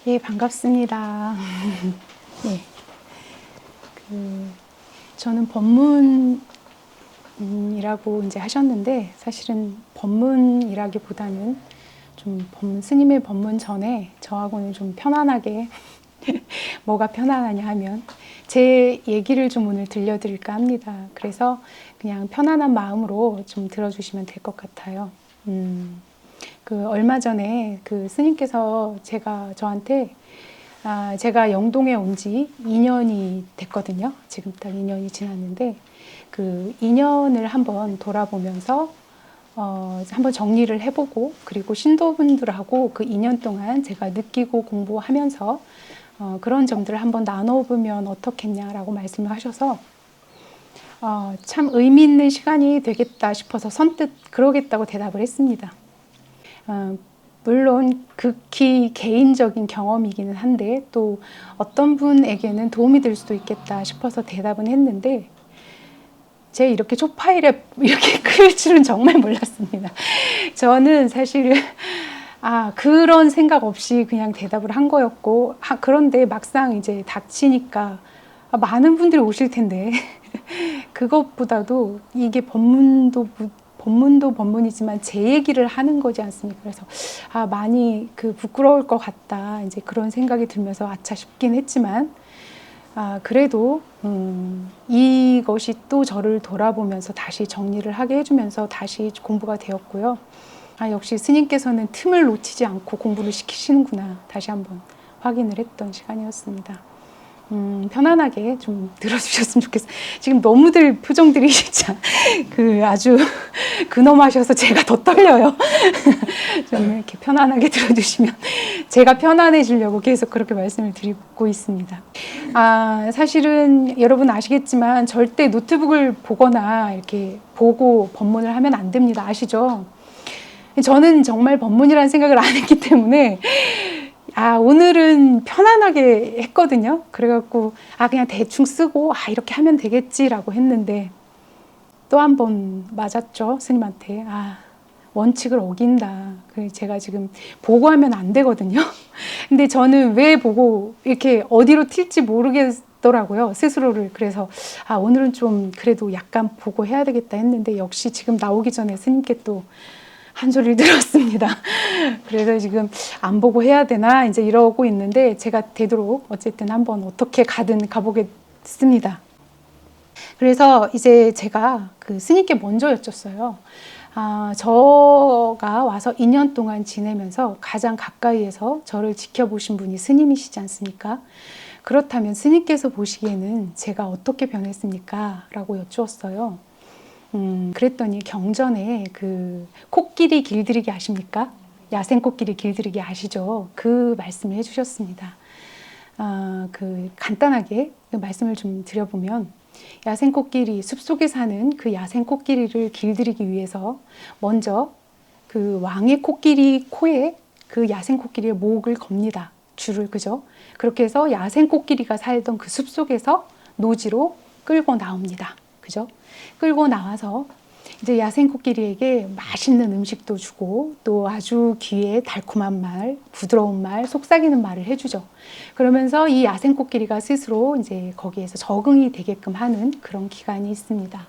예, 반갑습니다. 네, 저는 법문이라고 이제 하셨는데, 사실은 법문이라기보다는 좀 스님의 법문 전에 저하고는 좀 편안하게, 뭐가 편안하냐 하면, 제 얘기를 좀 오늘 들려드릴까 합니다. 그래서 그냥 편안한 마음으로 좀 들어주시면 될 것 같아요. 얼마 전에 스님께서 저한테 제가 영동에 온 지 2년이 됐거든요. 지금 딱 2년이 지났는데 그 2년을 한번 돌아보면서 한번 정리를 해보고, 그리고 신도분들하고 그 2년 동안 제가 느끼고 공부하면서 그런 점들을 한번 나눠보면 어떻겠냐라고 말씀을 하셔서 참 의미 있는 시간이 되겠다 싶어서 선뜻 그러겠다고 대답을 했습니다. 물론 극히 개인적인 경험이기는 한데 또 어떤 분에게는 도움이 될 수도 있겠다 싶어서 대답은 했는데, 제 이렇게 초파일에 이렇게 클 줄은 정말 몰랐습니다. 저는 사실 그런 생각 없이 그냥 대답을 한 거였고, 그런데 막상 이제 닥치니까 많은 분들이 오실 텐데 그것보다도 이게 법문도 법문이지만 제 얘기를 하는 거지 않습니까? 그래서 많이 부끄러울 것 같다, 이제 그런 생각이 들면서 아차 싶긴 했지만, 그래도 이것이 또 저를 돌아보면서 다시 정리를 하게 해주면서 다시 공부가 되었고요. 역시 스님께서는 틈을 놓치지 않고 공부를 시키시는구나, 다시 한번 확인을 했던 시간이었습니다. 편안하게 좀 들어주셨으면 좋겠어요. 지금 너무들 표정들이 진짜 아주 근엄하셔서 제가 더 떨려요. 좀 이렇게 편안하게 들어주시면 제가 편안해지려고 계속 그렇게 말씀을 드리고 있습니다. 사실은 여러분 아시겠지만 절대 노트북을 보거나 이렇게 보고 법문을 하면 안 됩니다. 아시죠? 저는 정말 법문이라는 생각을 안 했기 때문에 오늘은 편안하게 했거든요. 그래갖고 그냥 대충 쓰고 이렇게 하면 되겠지라고 했는데 또 한 번 맞았죠. 스님한테. 원칙을 어긴다. 제가 지금 보고 하면 안 되거든요. 근데 저는 왜 보고 이렇게 어디로 튈지 모르겠더라고요, 스스로를. 그래서 오늘은 좀 그래도 약간 보고 해야 되겠다 했는데, 역시 지금 나오기 전에 스님께 또 한 소리를 들었습니다. 그래서 지금 안 보고 해야 되나 이제 이러고 있는데, 제가 되도록 어쨌든 한번 어떻게 가든 가보겠습니다. 그래서 이제 제가 스님께 먼저 여쭸어요. 저가 와서 2년 동안 지내면서 가장 가까이에서 저를 지켜보신 분이 스님이시지 않습니까? 그렇다면 스님께서 보시기에는 제가 어떻게 변했습니까? 라고 여쭈었어요. 그랬더니 경전에 코끼리 길들이기 아십니까? 야생 코끼리 길들이기 아시죠? 그 말씀을 해주셨습니다. 간단하게 말씀을 좀 드려보면, 야생 코끼리, 숲속에 사는 그 야생 코끼리를 길들이기 위해서 먼저 왕의 코끼리 코에 야생 코끼리의 목을 겁니다. 줄을, 그죠? 그렇게 해서 야생 코끼리가 살던 그 숲속에서 노지로 끌고 나옵니다. 그죠? 끌고 나와서 이제 야생 코끼리에게 맛있는 음식도 주고, 또 아주 귀에 달콤한 말, 부드러운 말, 속삭이는 말을 해주죠. 그러면서 이 야생 코끼리가 스스로 이제 거기에서 적응이 되게끔 하는 그런 기간이 있습니다.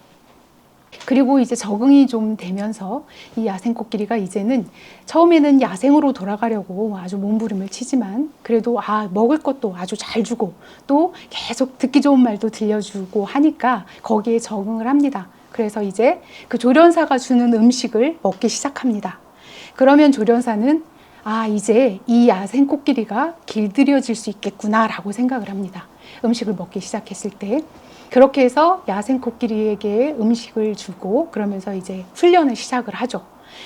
그리고 이제 적응이 좀 되면서 이 야생 코끼리가 이제는 처음에는 야생으로 돌아가려고 아주 몸부림을 치지만, 그래도 먹을 것도 아주 잘 주고 또 계속 듣기 좋은 말도 들려주고 하니까 거기에 적응을 합니다. 그래서 이제 그 조련사가 주는 음식을 먹기 시작합니다. 그러면 조련사는 이제 이 야생 코끼리가 길들여질 수 있겠구나 라고 생각을 합니다. 음식을 먹기 시작했을 때. 그렇게 해서 야생 코끼리에게 음식을 주고, 그러면서 이제 훈련을 시작을 하죠.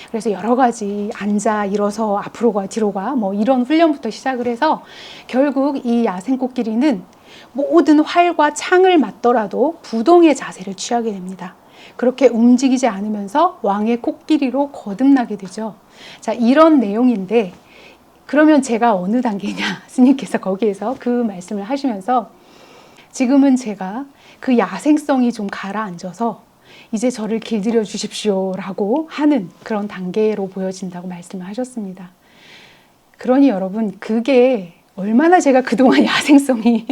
그래서 여러 가지 앉아 일어서 앞으로 가 뒤로 가 이런 훈련부터 시작을 해서, 결국 이 야생 코끼리는 모든 활과 창을 맞더라도 부동의 자세를 취하게 됩니다. 그렇게 움직이지 않으면서 왕의 코끼리로 거듭나게 되죠. 자, 이런 내용인데, 그러면 제가 어느 단계냐? 스님께서 거기에서 그 말씀을 하시면서, 지금은 제가 그 야생성이 좀 가라앉아서 이제 저를 길들여 주십시오 라고 하는 그런 단계로 보여진다고 말씀을 하셨습니다. 그러니 여러분, 그게 얼마나 제가 그동안 야생성이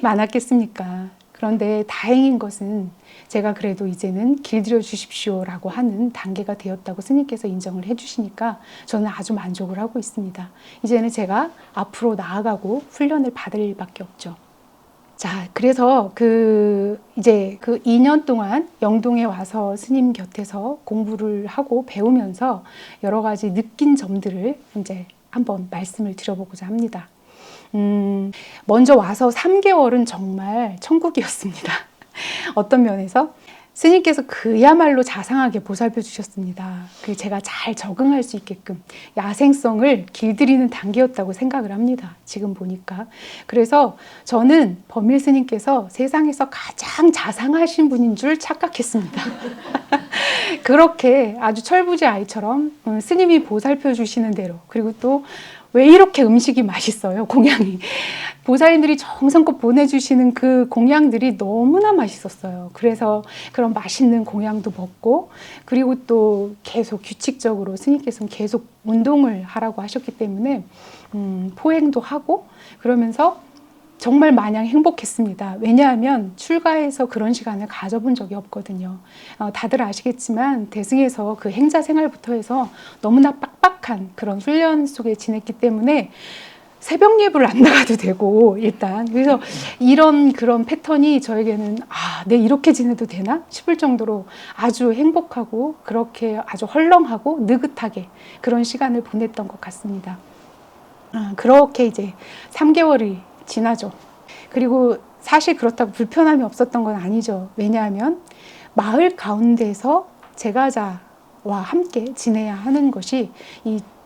많았겠습니까? 그런데 다행인 것은 제가 그래도 이제는 길들여 주십시오라고 하는 단계가 되었다고 스님께서 인정을 해주시니까 저는 아주 만족을 하고 있습니다. 이제는 제가 앞으로 나아가고 훈련을 받을 일밖에 없죠. 자, 그래서 이제 그 2년 동안 영동에 와서 스님 곁에서 공부를 하고 배우면서 여러 가지 느낀 점들을 이제 한번 말씀을 드려보고자 합니다. 먼저 와서 3개월은 정말 천국이었습니다. 어떤 면에서 스님께서 그야말로 자상하게 보살펴 주셨습니다. 제가 잘 적응할 수 있게끔 야생성을 길들이는 단계였다고 생각을 합니다. 지금 보니까. 그래서 저는 법밀 스님께서 세상에서 가장 자상하신 분인 줄 착각했습니다. 그렇게 아주 철부지 아이처럼 스님이 보살펴 주시는 대로, 그리고 또 왜 이렇게 음식이 맛있어요, 공양이. 보살님들이 정성껏 보내주시는 그 공양들이 너무나 맛있었어요. 그래서 그런 맛있는 공양도 먹고, 그리고 또 계속 규칙적으로 스님께서는 계속 운동을 하라고 하셨기 때문에 포행도 하고, 그러면서 정말 마냥 행복했습니다. 왜냐하면 출가해서 그런 시간을 가져본 적이 없거든요. 다들 아시겠지만 대승에서 그 행자 생활부터 해서 너무나 빡빡한 그런 훈련 속에 지냈기 때문에 새벽 예불을 안 나가도 되고, 일단 그래서 이런 그런 패턴이 저에게는 내 이렇게 지내도 되나 싶을 정도로 아주 행복하고, 그렇게 아주 헐렁하고 느긋하게 그런 시간을 보냈던 것 같습니다. 그렇게 이제 3개월이 지나죠. 그리고 사실 그렇다고 불편함이 없었던 건 아니죠. 왜냐하면 마을 가운데서 제가자와 함께 지내야 하는 것이,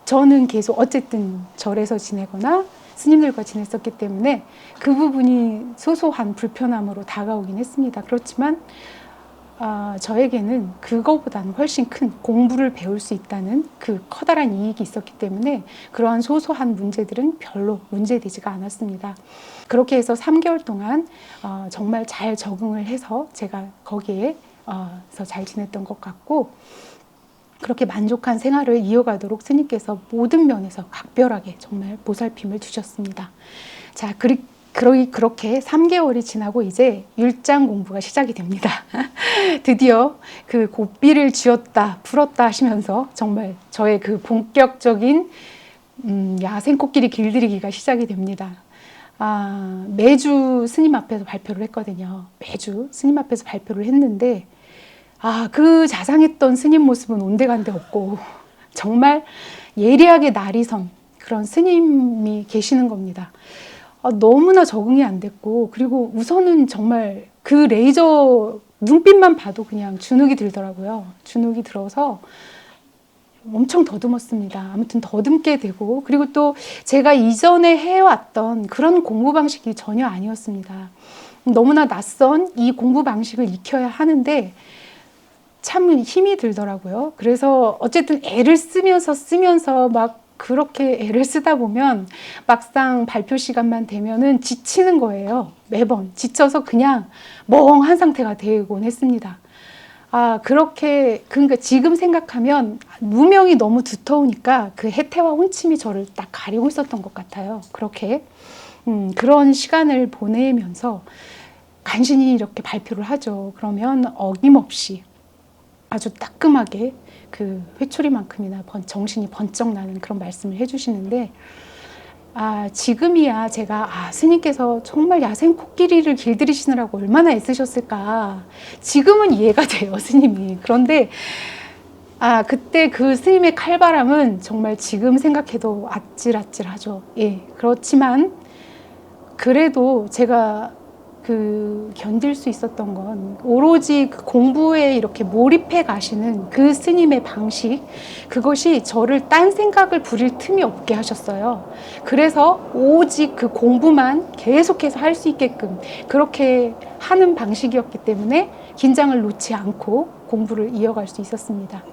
저는 계속 어쨌든 절에서 지내거나 스님들과 지냈었기 때문에 그 부분이 소소한 불편함으로 다가오긴 했습니다. 그렇지만 저에게는 그거보다는 훨씬 큰 공부를 배울 수 있다는 그 커다란 이익이 있었기 때문에 그러한 소소한 문제들은 별로 문제되지가 않았습니다. 그렇게 해서 3개월 동안 정말 잘 적응을 해서 제가 거기에서 잘 지냈던 것 같고, 그렇게 만족한 생활을 이어가도록 스님께서 모든 면에서 각별하게 정말 보살핌을 주셨습니다. 자, 그렇게 3개월이 지나고 이제 율장 공부가 시작이 됩니다. 드디어 그 고삐를 쥐었다 풀었다 하시면서 정말 저의 그 본격적인 야생 코끼리 길들이기가 시작이 됩니다. 매주 스님 앞에서 발표를 했거든요. 매주 스님 앞에서 발표를 했는데 그 자상했던 스님 모습은 온데간데 없고, 정말 예리하게 날이 선 그런 스님이 계시는 겁니다. 너무나 적응이 안 됐고, 그리고 우선은 정말 그 레이저 눈빛만 봐도 그냥 주눅이 들더라고요. 주눅이 들어서 엄청 더듬었습니다. 아무튼 더듬게 되고, 그리고 또 제가 이전에 해왔던 그런 공부 방식이 전혀 아니었습니다. 너무나 낯선 이 공부 방식을 익혀야 하는데 참 힘이 들더라고요. 그래서 어쨌든 애를 쓰면서 막 그렇게 애를 쓰다 보면 막상 발표 시간만 되면은 지치는 거예요. 매번 지쳐서 그냥 멍한 상태가 되곤 했습니다. 그렇게, 그러니까 지금 생각하면 무명이 너무 두터우니까 그 해태와 혼침이 저를 딱 가리고 있었던 것 같아요. 그렇게 그런 시간을 보내면서 간신히 이렇게 발표를 하죠. 그러면 어김없이 아주 따끔하게 그 회초리만큼이나 정신이 번쩍 나는 그런 말씀을 해주시는데, 지금이야 제가 스님께서 정말 야생 코끼리를 길들이시느라고 얼마나 애쓰셨을까, 지금은 이해가 돼요, 스님이. 그런데 그때 그 스님의 칼바람은 정말 지금 생각해도 아찔아찔하죠. 예, 그렇지만 그래도 제가 견딜 수 있었던 건 오로지 그 공부에 이렇게 몰입해 가시는 그 스님의 방식, 그것이 저를 딴 생각을 부릴 틈이 없게 하셨어요. 그래서 오직 그 공부만 계속해서 할 수 있게끔 그렇게 하는 방식이었기 때문에 긴장을 놓지 않고 공부를 이어갈 수 있었습니다.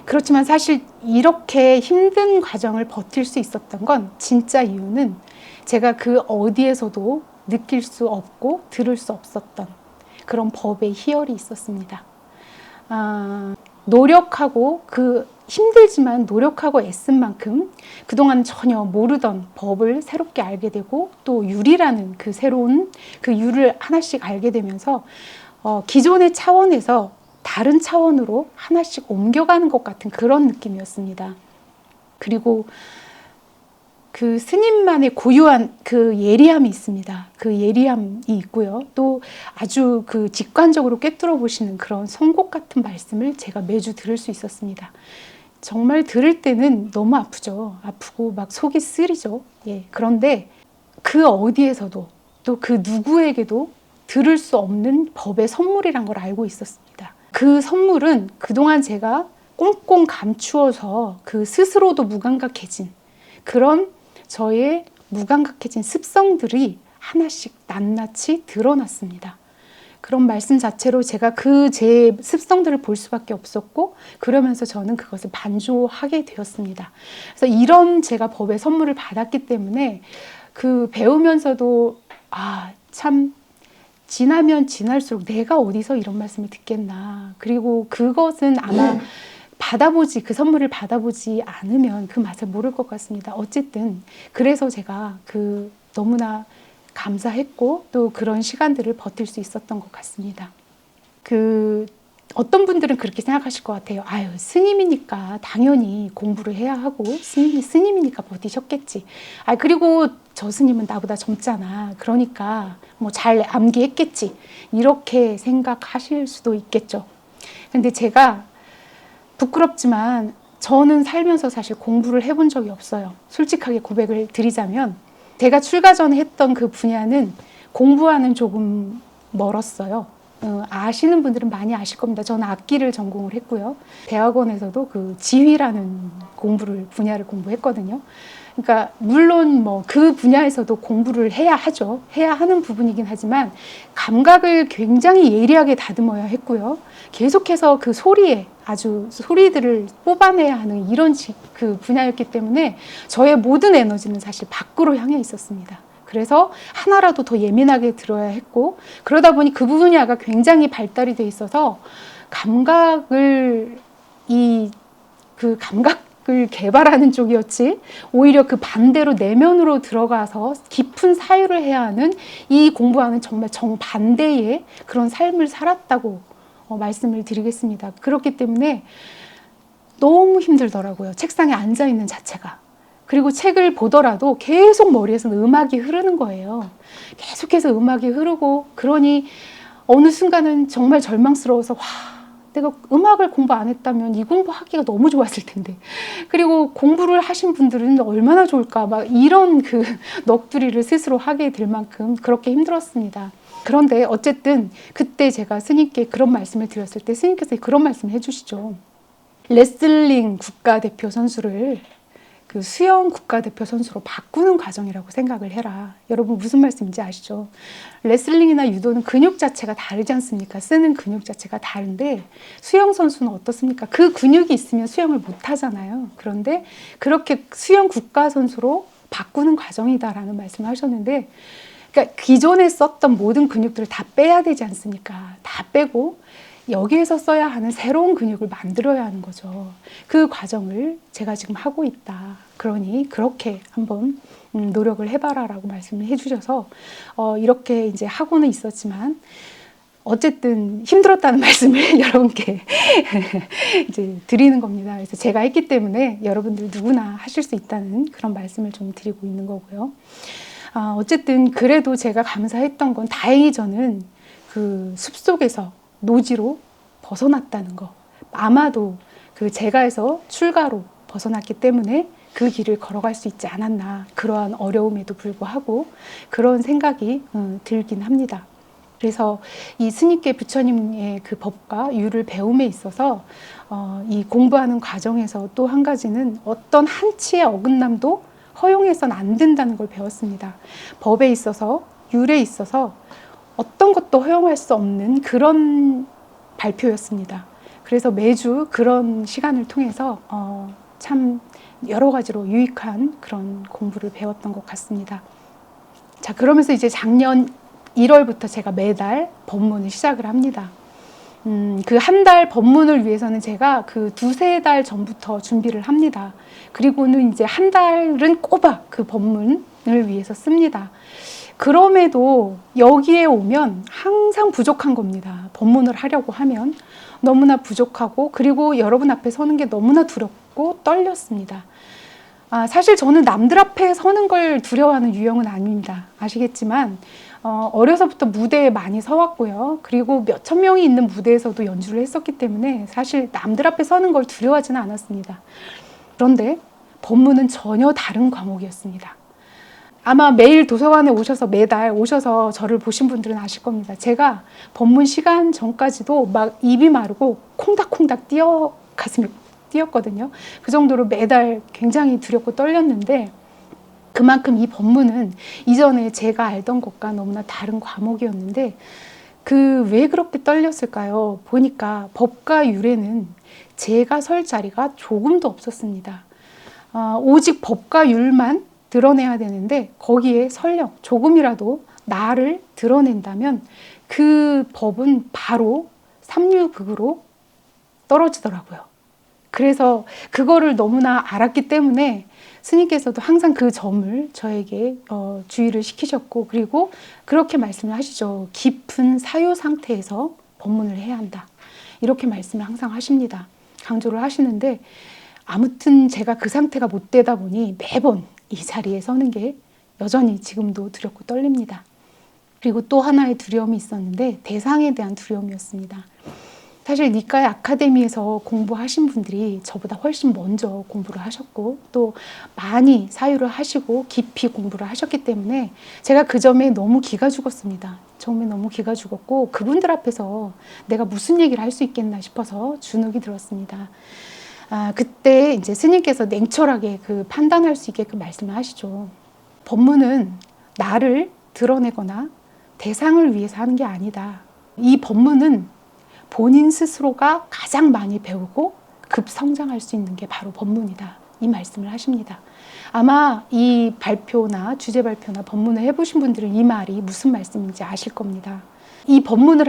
그렇지만 사실 이렇게 힘든 과정을 버틸 수 있었던 건 진짜 이유는 제가 그 어디에서도 느낄 수 없고 들을 수 없었던 그런 법의 희열이 있었습니다. 노력하고 그 힘들지만 노력하고 애쓴 만큼 그동안 전혀 모르던 법을 새롭게 알게 되고 또 율이라는 그 새로운 그 율을 하나씩 알게 되면서 기존의 차원에서 다른 차원으로 하나씩 옮겨가는 것 같은 그런 느낌이었습니다. 그리고 그 스님만의 고유한 그 예리함이 있습니다. 그 예리함이 있고요. 또 아주 그 직관적으로 꿰뚫어 보시는 그런 송곳 같은 말씀을 제가 매주 들을 수 있었습니다. 정말 들을 때는 너무 아프죠. 아프고 막 속이 쓰리죠. 예. 그런데 그 어디에서도 또 그 누구에게도 들을 수 없는 법의 선물이란 걸 알고 있었습니다. 그 선물은 그동안 제가 꽁꽁 감추어서 그 스스로도 무감각해진 그런 저의 무감각해진 습성들이 하나씩 낱낱이 드러났습니다. 그런 말씀 자체로 제가 그 제 습성들을 볼 수밖에 없었고 그러면서 저는 그것을 반조하게 되었습니다. 그래서 이런 제가 법의 선물을 받았기 때문에 그 배우면서도 참 지나면 지날수록 내가 어디서 이런 말씀을 듣겠나. 그리고 그것은 아마 그 선물을 받아보지 않으면 그 맛을 모를 것 같습니다. 어쨌든 그래서 제가 그 너무나 감사했고 또 그런 시간들을 버틸 수 있었던 것 같습니다. 어떤 분들은 그렇게 생각하실 것 같아요. 아유, 스님이니까 당연히 공부를 해야 하고 스님이니까 버티셨겠지. 그리고 저 스님은 나보다 젊잖아. 그러니까 뭐 잘 암기했겠지. 이렇게 생각하실 수도 있겠죠. 근데 제가 부끄럽지만 저는 살면서 사실 공부를 해본 적이 없어요. 솔직하게 고백을 드리자면 제가 출가 전에 했던 그 분야는 공부와는 조금 멀었어요. 아시는 분들은 많이 아실 겁니다. 저는 악기를 전공을 했고요. 대학원에서도 그 지휘라는 분야를 공부했거든요. 그러니까 물론 뭐 그 분야에서도 공부를 해야 하죠. 해야 하는 부분이긴 하지만 감각을 굉장히 예리하게 다듬어야 했고요. 계속해서 그 소리들을 뽑아내야 하는 이런 그 분야였기 때문에 저의 모든 에너지는 사실 밖으로 향해 있었습니다. 그래서 하나라도 더 예민하게 들어야 했고 그러다 보니 그 분야가 굉장히 발달이 돼 있어서 감각을 개발하는 쪽이었지 오히려 그 반대로 내면으로 들어가서 깊은 사유를 해야 하는 이 공부와는 정말 정반대의 그런 삶을 살았다고 말씀을 드리겠습니다. 그렇기 때문에 너무 힘들더라고요. 책상에 앉아있는 자체가. 그리고 책을 보더라도 계속 머리에서 음악이 흐르는 거예요. 계속해서 음악이 흐르고 그러니 어느 순간은 정말 절망스러워서 내가 음악을 공부 안 했다면 이 공부하기가 너무 좋았을 텐데. 그리고 공부를 하신 분들은 얼마나 좋을까 막 이런 그 넋두리를 스스로 하게 될 만큼 그렇게 힘들었습니다. 그런데 어쨌든 그때 제가 스님께 그런 말씀을 드렸을 때 스님께서 그런 말씀을 해주시죠. 레슬링 국가대표 선수를 그 수영 국가대표 선수로 바꾸는 과정이라고 생각을 해라. 여러분 무슨 말씀인지 아시죠? 레슬링이나 유도는 근육 자체가 다르지 않습니까? 쓰는 근육 자체가 다른데 수영 선수는 어떻습니까? 그 근육이 있으면 수영을 못 하잖아요. 그런데 그렇게 수영 국가 선수로 바꾸는 과정이다라는 말씀을 하셨는데 그러니까 기존에 썼던 모든 근육들을 다 빼야 되지 않습니까? 다 빼고 여기에서 써야 하는 새로운 근육을 만들어야 하는 거죠. 그 과정을 제가 지금 하고 있다. 그러니 그렇게 한번 노력을 해봐라라고 말씀을 해주셔서 이렇게 이제 하고는 있었지만 어쨌든 힘들었다는 말씀을 여러분께 이제 드리는 겁니다. 그래서 제가 했기 때문에 여러분들 누구나 하실 수 있다는 그런 말씀을 좀 드리고 있는 거고요. 어쨌든 그래도 제가 감사했던 건 다행히 저는 그 숲속에서 노지로 벗어났다는 거. 아마도 그 제가에서 출가로 벗어났기 때문에 그 길을 걸어갈 수 있지 않았나. 그러한 어려움에도 불구하고 그런 생각이 들긴 합니다. 그래서 이 스님께 부처님의 그 법과 율을 배움에 있어서 이 공부하는 과정에서 또 한 가지는 어떤 한치의 어긋남도 허용해서는 안 된다는 걸 배웠습니다. 법에 있어서 율에 있어서 어떤 것도 허용할 수 없는 그런 발표였습니다. 그래서 매주 그런 시간을 통해서 참 여러 가지로 유익한 그런 공부를 배웠던 것 같습니다. 자, 그러면서 이제 작년 1월부터 제가 매달 법문을 시작을 합니다. 그 한 달 법문을 위해서는 제가 그 두세 달 전부터 준비를 합니다. 그리고는 이제 한 달은 꼬박 그 법문을 위해서 씁니다. 그럼에도 여기에 오면 항상 부족한 겁니다. 법문을 하려고 하면 너무나 부족하고, 그리고 여러분 앞에 서는 게 너무나 두렵고 떨렸습니다. 사실 저는 남들 앞에 서는 걸 두려워하는 유형은 아닙니다. 아시겠지만 어려서부터 무대에 많이 서왔고요. 그리고 몇천 명이 있는 무대에서도 연주를 했었기 때문에 사실 남들 앞에 서는 걸 두려워하지는 않았습니다. 그런데 법문은 전혀 다른 과목이었습니다. 아마 매일 도서관에 오셔서 매달 오셔서 저를 보신 분들은 아실 겁니다. 제가 법문 시간 전까지도 막 입이 마르고 콩닥콩닥 가슴이 뛰었거든요. 그 정도로 매달 굉장히 두렵고 떨렸는데, 그만큼 이 법문은 이전에 제가 알던 것과 너무나 다른 과목이었는데 왜 그렇게 떨렸을까요? 보니까 법과 율에는 제가 설 자리가 조금도 없었습니다. 오직 법과 율만 드러내야 되는데 거기에 설령 조금이라도 나를 드러낸다면 그 법은 바로 삼류극으로 떨어지더라고요. 그래서 그거를 너무나 알았기 때문에 스님께서도 항상 그 점을 저에게 주의를 시키셨고, 그리고 그렇게 말씀을 하시죠. 깊은 사유 상태에서 법문을 해야 한다. 이렇게 말씀을 항상 하십니다. 강조를 하시는데, 아무튼 제가 그 상태가 못 되다 보니 매번 이 자리에 서는 게 여전히 지금도 두렵고 떨립니다. 그리고 또 하나의 두려움이 있었는데 대상에 대한 두려움이었습니다. 사실 니카의 아카데미에서 공부하신 분들이 저보다 훨씬 먼저 공부를 하셨고 또 많이 사유를 하시고 깊이 공부를 하셨기 때문에 제가 그 점에 너무 기가 죽었습니다. 처음에 너무 기가 죽었고 그분들 앞에서 내가 무슨 얘기를 할 수 있겠나 싶어서 주눅이 들었습니다. 그때 이제 스님께서 냉철하게 판단할 수 있게 말씀을 하시죠. 법문은 나를 드러내거나 대상을 위해서 하는 게 아니다. 이 법문은 본인 스스로가 가장 많이 배우고 급성장할 수 있는 게 바로 법문이다. 이 말씀을 하십니다. 아마 이 발표나 주제 발표나 법문을 해보신 분들은 이 말이 무슨 말씀인지 아실 겁니다. 이 법문을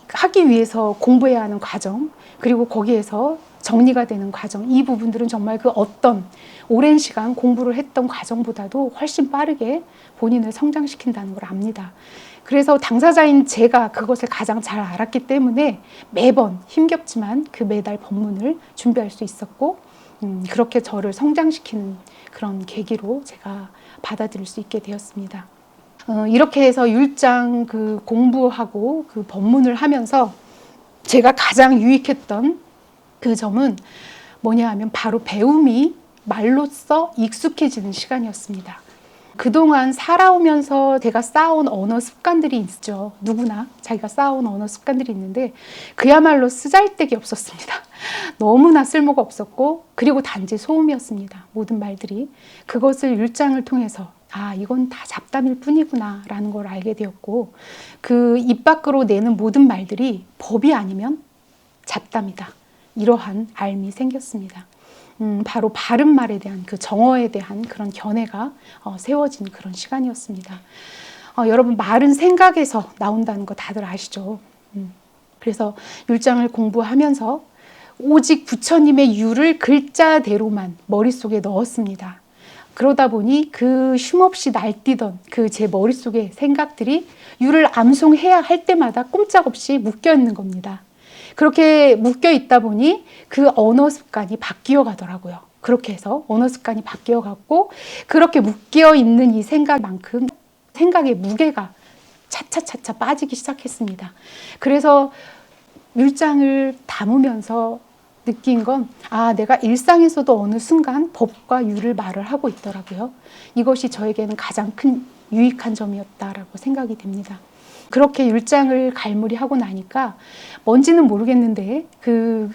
하기 위해서 공부해야 하는 과정, 그리고 거기에서 정리가 되는 과정, 이 부분들은 정말 그 어떤 오랜 시간 공부를 했던 과정보다도 훨씬 빠르게 본인을 성장시킨다는 걸 압니다. 그래서 당사자인 제가 그것을 가장 잘 알았기 때문에 매번 힘겹지만 매달 법문을 준비할 수 있었고 그렇게 저를 성장시키는 그런 계기로 제가 받아들일 수 있게 되었습니다. 이렇게 해서 율장 공부하고 법문을 하면서 제가 가장 유익했던 그 점은 뭐냐 하면 바로 배움이 말로써 익숙해지는 시간이었습니다. 그동안 살아오면서 제가 쌓아온 언어 습관들이 있죠. 누구나 자기가 쌓아온 언어 습관들이 있는데 그야말로 쓰잘데기 없었습니다. 너무나 쓸모가 없었고 그리고 단지 소음이었습니다. 모든 말들이. 그것을 율장을 통해서 이건 다 잡담일 뿐이구나 라는 걸 알게 되었고 입 밖으로 내는 모든 말들이 법이 아니면 잡담이다. 이러한 알미 생겼습니다. 바로 바른 말에 대한 정어에 대한 그런 견해가 세워진 그런 시간이었습니다. 여러분 말은 생각에서 나온다는 거 다들 아시죠? 그래서 율장을 공부하면서 오직 부처님의 율을 글자대로만 머릿속에 넣었습니다. 그러다 보니 쉼없이 날뛰던 제 머릿속의 생각들이 율을 암송해야 할 때마다 꼼짝없이 묶여 있는 겁니다. 그렇게 묶여 있다 보니 언어 습관이 바뀌어 가더라고요. 그렇게 해서 언어 습관이 바뀌어 갔고 그렇게 묶여 있는 이 생각만큼 생각의 무게가 차차차차 빠지기 시작했습니다. 그래서 율장을 담으면서 느낀 건 내가 일상에서도 어느 순간 법과 율을 말을 하고 있더라고요. 이것이 저에게는 가장 큰 유익한 점이었다라고 생각이 됩니다. 그렇게 율장을 갈무리하고 나니까 뭔지는 모르겠는데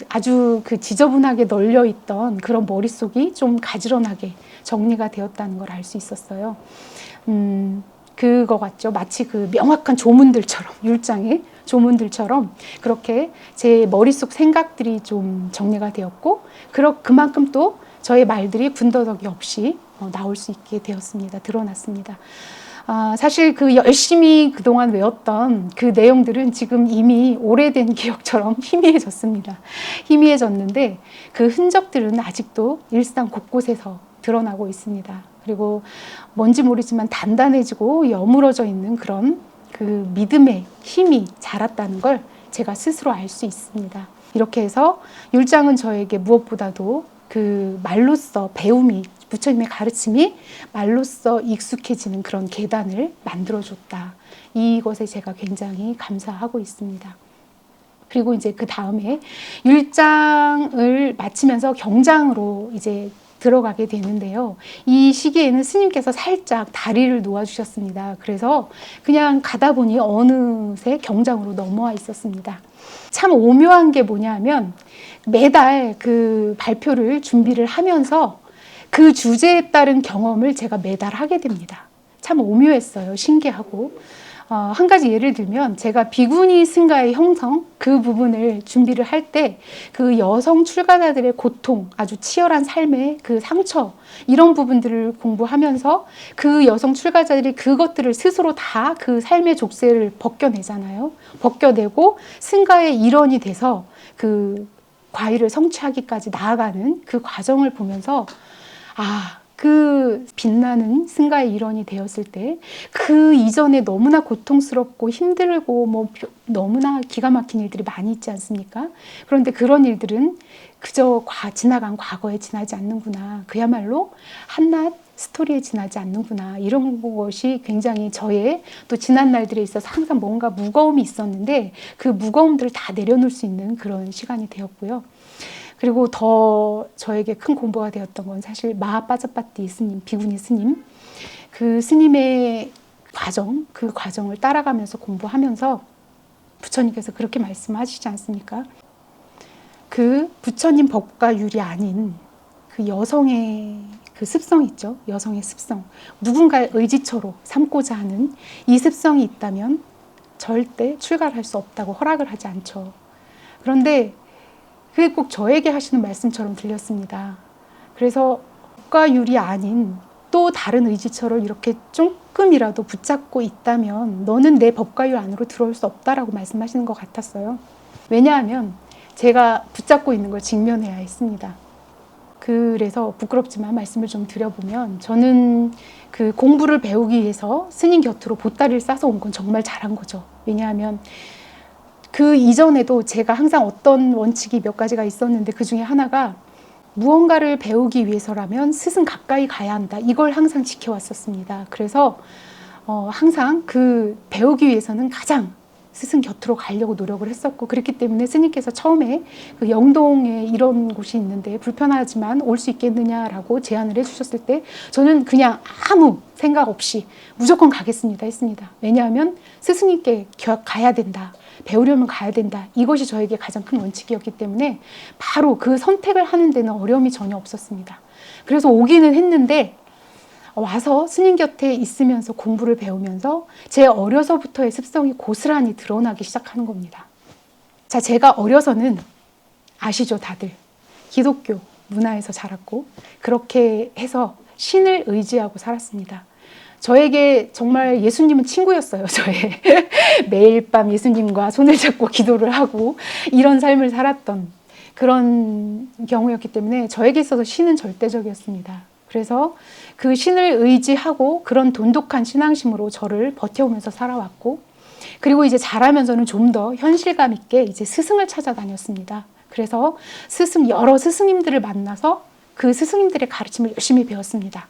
아주 지저분하게 널려있던 그런 머릿속이 좀 가지런하게 정리가 되었다는 걸 알 수 있었어요. 그거 같죠. 마치 명확한 조문들처럼 율장의 조문들처럼 그렇게 제 머릿속 생각들이 좀 정리가 되었고 그만큼 또 저의 말들이 군더더기 없이 나올 수 있게 되었습니다. 드러났습니다. 사실 그 열심히 그동안 외웠던 그 내용들은 지금 이미 오래된 기억처럼 희미해졌습니다. 희미해졌는데 그 흔적들은 아직도 일상 곳곳에서 드러나고 있습니다. 그리고 뭔지 모르지만 단단해지고 여물어져 있는 그런 그 믿음의 힘이 자랐다는 걸 제가 스스로 알 수 있습니다. 이렇게 해서 율장은 저에게 무엇보다도 그 말로써 배움이, 부처님의 가르침이 말로써 익숙해지는 그런 계단을 만들어줬다. 이것에 제가 굉장히 감사하고 있습니다. 그리고 이제 그 다음에 율장을 마치면서 경장으로 이제 들어가게 되는데요. 이 시기에는 스님께서 살짝 다리를 놓아주셨습니다. 그래서 그냥 가다 보니 어느새 경장으로 넘어와 있었습니다. 참 오묘한 게 뭐냐면 매달 그 발표를 준비를 하면서 그 주제에 따른 경험을 제가 매달 하게 됩니다. 참 오묘했어요. 신기하고. 한 가지 예를 들면 제가 비구니 승가의 형성 그 부분을 준비를 할 때 그 여성 출가자들의 고통, 아주 치열한 삶의 그 상처 이런 부분들을 공부하면서 그 여성 출가자들이 그것들을 스스로 다 그 삶의 족쇄를 벗겨내잖아요. 벗겨내고 승가의 일원이 돼서 그 과일을 성취하기까지 나아가는 그 과정을 보면서 그 빛나는 승가의 일원이 되었을 때 그 이전에 너무나 고통스럽고 힘들고 뭐 너무나 기가 막힌 일들이 많이 있지 않습니까? 그런데 그런 일들은 그저 지나간 과거에 지나지 않는구나. 그야말로 한낱 스토리에 지나지 않는구나. 이런 것이 굉장히 저의 또 지난 날들에 있어서 항상 뭔가 무거움이 있었는데 그 무거움들을 다 내려놓을 수 있는 그런 시간이 되었고요. 그리고 더 저에게 큰 공부가 되었던 건 사실 마하빠자빠띠 스님, 비구니 스님, 그 스님의 과정, 그 과정을 따라가면서 공부하면서 부처님께서 그렇게 말씀하시지 않습니까? 그 부처님 법과 율이 아닌 그 여성의 그 습성 있죠? 여성의 습성. 누군가의 의지처로 삼고자 하는 이 습성이 있다면 절대 출가할 수 없다고 허락을 하지 않죠. 그런데 그게 꼭 저에게 하시는 말씀처럼 들렸습니다. 그래서 법과 율이 아닌 또 다른 의지처를 이렇게 조금이라도 붙잡고 있다면 너는 내 법과 율 안으로 들어올 수 없다라고 말씀하시는 것 같았어요. 왜냐하면 제가 붙잡고 있는 걸 직면해야 했습니다. 그래서 부끄럽지만 말씀을 좀 드려보면 저는 그 공부를 배우기 위해서 스님 곁으로 보따리를 싸서 온 건 정말 잘한 거죠. 왜냐하면 그 이전에도 제가 항상 어떤 원칙이 몇 가지가 있었는데 그 중에 하나가 무언가를 배우기 위해서라면 스승 가까이 가야 한다. 이걸 항상 지켜왔었습니다. 그래서 항상 그 배우기 위해서는 가장 스승 곁으로 가려고 노력을 했었고 그랬기 때문에 스님께서 처음에 그 영동에 이런 곳이 있는데 불편하지만 올 수 있겠느냐라고 제안을 해주셨을 때 저는 그냥 아무 생각 없이 무조건 가겠습니다 했습니다. 왜냐하면 스승님께 가야 된다. 배우려면 가야 된다. 이것이 저에게 가장 큰 원칙이었기 때문에 바로 그 선택을 하는 데는 어려움이 전혀 없었습니다. 그래서 오기는 했는데 와서 스님 곁에 있으면서 공부를 배우면서 제 어려서부터의 습성이 고스란히 드러나기 시작하는 겁니다. 자, 제가 어려서는 아시죠, 다들. 기독교 문화에서 자랐고 그렇게 해서 신을 의지하고 살았습니다. 저에게 정말 예수님은 친구였어요. 저의 매일 밤 예수님과 손을 잡고 기도를 하고 이런 삶을 살았던 그런 경우였기 때문에 저에게 있어서 신은 절대적이었습니다. 그래서 그 신을 의지하고 그런 돈독한 신앙심으로 저를 버텨오면서 살아왔고 그리고 이제 자라면서는 좀 더 현실감 있게 이제 스승을 찾아다녔습니다. 그래서 여러 스승님들을 만나서 그 스승님들의 가르침을 열심히 배웠습니다.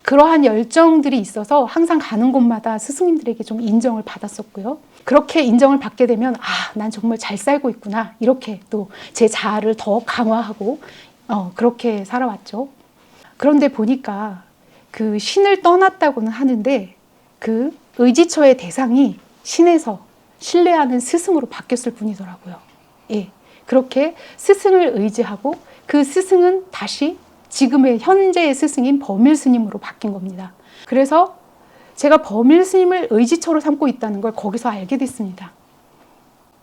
그러한 열정들이 있어서 항상 가는 곳마다 스승님들에게 좀 인정을 받았었고요. 그렇게 인정을 받게 되면 난 정말 잘 살고 있구나. 이렇게 또 제 자아를 더 강화하고 그렇게 살아왔죠. 그런데 보니까 그 신을 떠났다고는 하는데 그 의지처의 대상이 신에서 신뢰하는 스승으로 바뀌었을 뿐이더라고요. 예, 그렇게 스승을 의지하고 그 스승은 다시 지금의 현재의 스승인 범일 스님으로 바뀐 겁니다. 그래서 제가 범일 스님을 의지처로 삼고 있다는 걸 거기서 알게 됐습니다.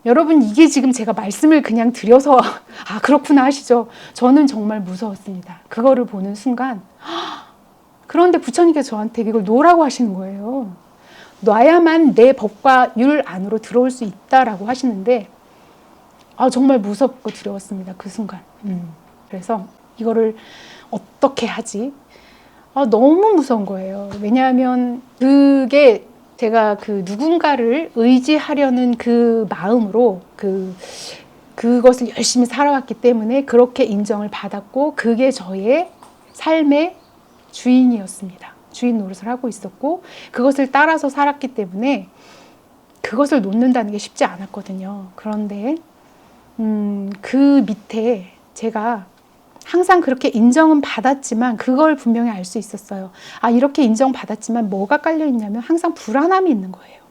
여러분, 이게 지금 제가 말씀을 그냥 드려서 그렇구나 하시죠. 저는 정말 무서웠습니다. 그거를 보는 순간 그런데 부처님께서 저한테 이걸 놓으라고 하시는 거예요. 놔야만 내 법과 율 안으로 들어올 수 있다라고 하시는데 정말 무섭고 두려웠습니다. 그 순간. 그래서 이거를 어떻게 하지? 너무 무서운 거예요. 왜냐하면 그게 제가 그 누군가를 의지하려는 그 마음으로 그것을 열심히 살아왔기 때문에 그렇게 인정을 받았고 그게 저의 삶의 주인이었습니다. 주인 노릇을 하고 있었고 그것을 따라서 살았기 때문에 그것을 놓는다는 게 쉽지 않았거든요. 그런데 그 밑에 제가 항상 그렇게 인정은 받았지만 그걸 분명히 알 수 있었어요. 이렇게 인정받았지만 뭐가 깔려 있냐면 항상 불안함이 있는 거예요.